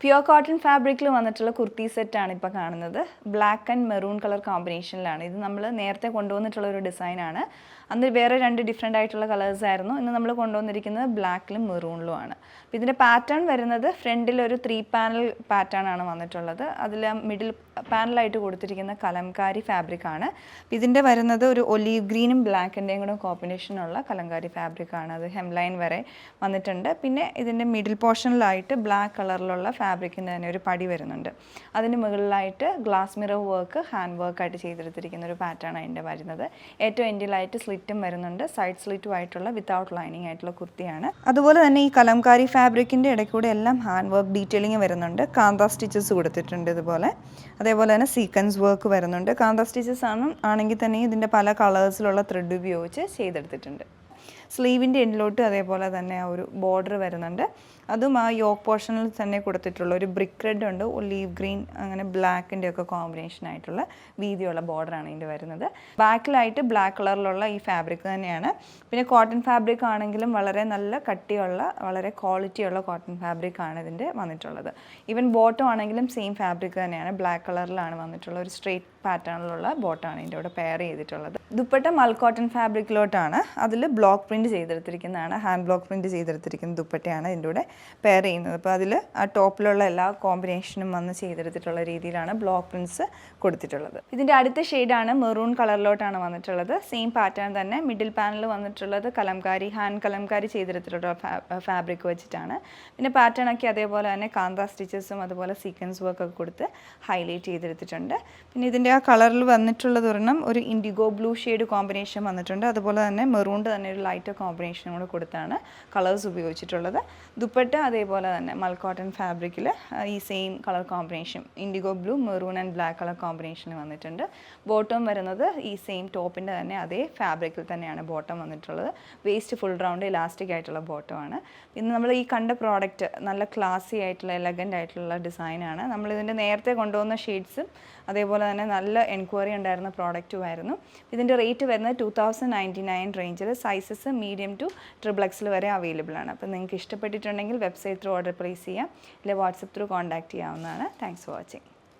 Pure cotton ഫാബ്രിക്കിൽ വന്നിട്ടുള്ള കുർത്തി സെറ്റാണ് ഇപ്പോൾ കാണുന്നത്. ബ്ലാക്ക് ആൻഡ് മെറൂൺ കളർ കോമ്പിനേഷനിലാണ്. ഇത് നമ്മൾ നേരത്തെ കൊണ്ടുവന്നിട്ടുള്ള ഒരു ഡിസൈനാണ്. അന്ന് വേറെ 2 ഡിഫറെൻ്റ് ആയിട്ടുള്ള കളേഴ്സ് ആയിരുന്നു. ഇന്ന് നമ്മൾ കൊണ്ടുവന്നിരിക്കുന്നത് ബ്ലാക്കിലും മെറൂണിലും ആണ്. അപ്പോൾ ഇതിൻ്റെ പാറ്റേൺ വരുന്നത് ഫ്രണ്ടിൽ ഒരു 3 പാനൽ പാറ്റേൺ ആണ് വന്നിട്ടുള്ളത്. അതിൽ മിഡിൽ പാനലായിട്ട് കൊടുത്തിരിക്കുന്ന കലംകാരി ഫാബ്രിക് ആണ്. ഇതിൻ്റെ വരുന്നത് ഒരു ഒലീവ് ഗ്രീനും ബ്ലാക്കിൻ്റെയും കൂടെ കോമ്പിനേഷനുള്ള കലംകാരി ഫാബ്രിക് ആണ്. അത് ഹെംലൈൻ വരെ വന്നിട്ടുണ്ട്. പിന്നെ ഇതിൻ്റെ മിഡിൽ പോർഷനിലായിട്ട് ബ്ലാക്ക് കളറിലുള്ള ഫാബ്രിക്കിൻ്റെ തന്നെ ഒരു പടി വരുന്നുണ്ട്. അതിന് മുകളിലായിട്ട് ഗ്ലാസ് മിറർ വർക്ക് ഹാൻഡ് വർക്കായിട്ട് ചെയ്തെടുത്തിരിക്കുന്ന ഒരു പാറ്റേൺ അതിൻ്റെ വരുന്നത്. ഏറ്റവും എൻഡിലായിട്ട് സ്ലിറ്റും വരുന്നുണ്ട്. സൈഡ് സ്ലിറ്റുമായിട്ടുള്ള വിത്തൗട്ട് ലൈനിങ് ആയിട്ടുള്ള കുർത്തിയാണ്. അതുപോലെ തന്നെ ഈ കലംകാരി ഫാബ്രിക്കിൻ്റെ ഇടയ്ക്കൂടെ എല്ലാം ഹാൻഡ് വർക്ക് ഡീറ്റെയിലിംഗ് വരുന്നുണ്ട്. കാന്ത സ്റ്റിച്ചസ് കൊടുത്തിട്ടുണ്ട് ഇതുപോലെ. അതേപോലെ തന്നെ സീക്വൻസ് വർക്ക് വരുന്നുണ്ട്. കാന്ത സ്റ്റിച്ചസ് ആണെങ്കിൽ തന്നെ ഇതിൻ്റെ പല കളേഴ്സിലുള്ള ത്രെഡ് ഉപയോഗിച്ച് ചെയ്തെടുത്തിട്ടുണ്ട്. സ്ലീവിൻ്റെ എൻഡിലോട്ട് അതേപോലെ തന്നെ ആ ഒരു ബോർഡർ വരുന്നുണ്ട്. അതും ആ യോക്ക് പോർഷനിൽ തന്നെ കൊടുത്തിട്ടുള്ള ഒരു ബ്രിക്ക് റെഡ് ഉണ്ട്, ഒലീവ് ഗ്രീൻ, അങ്ങനെ ബ്ലാക്കിൻ്റെ ഒക്കെ കോമ്പിനേഷൻ ആയിട്ടുള്ള വീതിയുള്ള ബോർഡറാണ് ഇതിൻ്റെ വരുന്നത്. ബാക്കിലായിട്ട് ബ്ലാക്ക് കളറിലുള്ള ഈ ഫാബ്രിക് തന്നെയാണ്. പിന്നെ കോട്ടൺ ഫാബ്രിക് ആണെങ്കിലും വളരെ നല്ല കട്ടിയുള്ള വളരെ ക്വാളിറ്റിയുള്ള കോട്ടൺ ഫാബ്രിക് ആണ് ഇതിൻ്റെ വന്നിട്ടുള്ളത്. ഈവൻ ബോട്ടം ആണെങ്കിലും സെയിം ഫാബ്രിക് തന്നെയാണ്. ബ്ലാക്ക് കളറിലാണ് വന്നിട്ടുള്ള ഒരു സ്ട്രെയിറ്റ് പാറ്റേണിലുള്ള ബോട്ടമാണ് ഇതിൻ്റെ കൂടെ പെയർ ചെയ്തിട്ടുള്ളത്. ദുപ്പട്ട മൽ കോട്ടൺ ഫാബ്രിക്കിലോട്ടാണ്. അതിൽ ബ്ലോക്ക് പ്രിൻറ്റ് ചെയ്തെടുത്തിരിക്കുന്നതാണ്. ഹാൻഡ് ബ്ലോക്ക് പ്രിൻറ്റ് ചെയ്തെടുത്തിരിക്കുന്ന ദുപ്പട്ടയാണ് ഇതിൻ്റെ കൂടെ പെയർ ചെയ്യുന്നത്. അപ്പോൾ അതിൽ ആ ടോപ്പിലുള്ള എല്ലാ കോമ്പിനേഷനും വന്ന് ചെയ്തെടുത്തിട്ടുള്ള രീതിയിലാണ് ബ്ലോക്ക് പ്രിൻറ്റ്സ് കൊടുത്തിട്ടുള്ളത്. ഇതിൻ്റെ അടുത്ത ഷെയ്ഡാണ് മെറൂൺ കളറിലോട്ടാണ് വന്നിട്ടുള്ളത്. സെയിം പാറ്റേൺ തന്നെ. മിഡിൽ പാനൽ വന്നിട്ടുള്ളത് കലംകാരി ഹാൻഡ് കലംകാരി ചെയ്തെടുത്തിട്ടുള്ള ഫാബ്രിക് വെച്ചിട്ടാണ്. പിന്നെ പാറ്റേൺ ഒക്കെ അതേപോലെ തന്നെ കാന്ത സ്റ്റിച്ചസും അതുപോലെ സീക്വൻസ് വർക്കൊക്കെ കൊടുത്ത് ഹൈലൈറ്റ് ചെയ്തെടുത്തിട്ടുണ്ട്. പിന്നെ ഇതിൻ്റെ ആ കളറിൽ വന്നിട്ടുള്ളത് ഒരെണ്ണം ഒരു ഇൻഡിഗോ ബ്ലൂ ഷെയ്ഡ് കോമ്പിനേഷൻ വന്നിട്ടുണ്ട്. അതുപോലെ തന്നെ മെറൂണിൻ്റെ തന്നെ ഒരു ലൈറ്റ് കോമ്പിനേഷനും കൂടെ കൊടുത്താണ് കളേഴ്സ് ഉപയോഗിച്ചിട്ടുള്ളത്. ദുപ്പട്ട അതേപോലെ തന്നെ മൽ കോട്ടൺ ഫാബ്രിക്കിൽ ഈ same colour combination IndiGo blue maroon and black colour combination വന്നിട്ടുണ്ട്. ബോട്ടം വരുന്നത് ഈ സെയിം ടോപ്പിൻ്റെ തന്നെ അതേ ഫാബ്രിക്കിൽ തന്നെയാണ് ബോട്ടം വന്നിട്ടുള്ളത്. വേസ്റ്റ് ഫുൾ റൗണ്ട് ഇലാസ്റ്റിക് ആയിട്ടുള്ള ബോട്ടമാണ്. ഇന്ന് നമ്മൾ ഈ കണ്ട പ്രോഡക്റ്റ് നല്ല ക്ലാസി ആയിട്ടുള്ള എലഗൻ്റ് ആയിട്ടുള്ള ഡിസൈനാണ്. നമ്മളിതിൻ്റെ നേരത്തെ കൊണ്ടുവന്ന ഷെയ്ഡ്സും അതേപോലെ തന്നെ നല്ല എൻക്വയറി ഉണ്ടായിരുന്ന പ്രോഡക്റ്റുമായിരുന്നു. ഇതിൻ്റെ റേറ്റ് വരുന്നത് 2099 റേഞ്ചിൽ. സൈസസ് മീഡിയം ടു XXL വരെ അവൈലബിൾ ആണ്. അപ്പോൾ നിങ്ങൾക്ക് ഇഷ്ടപ്പെട്ടിട്ടുണ്ടെങ്കിൽ വെബ്സൈറ്റ് ത്രൂ ഓർഡർ പ്ലേസ് ചെയ്യാം, ഇല്ല വാട്സപ്പ് ത്രൂ കോൺടാക്ട് ചെയ്യാവുന്നതാണ്. Thanks for watching.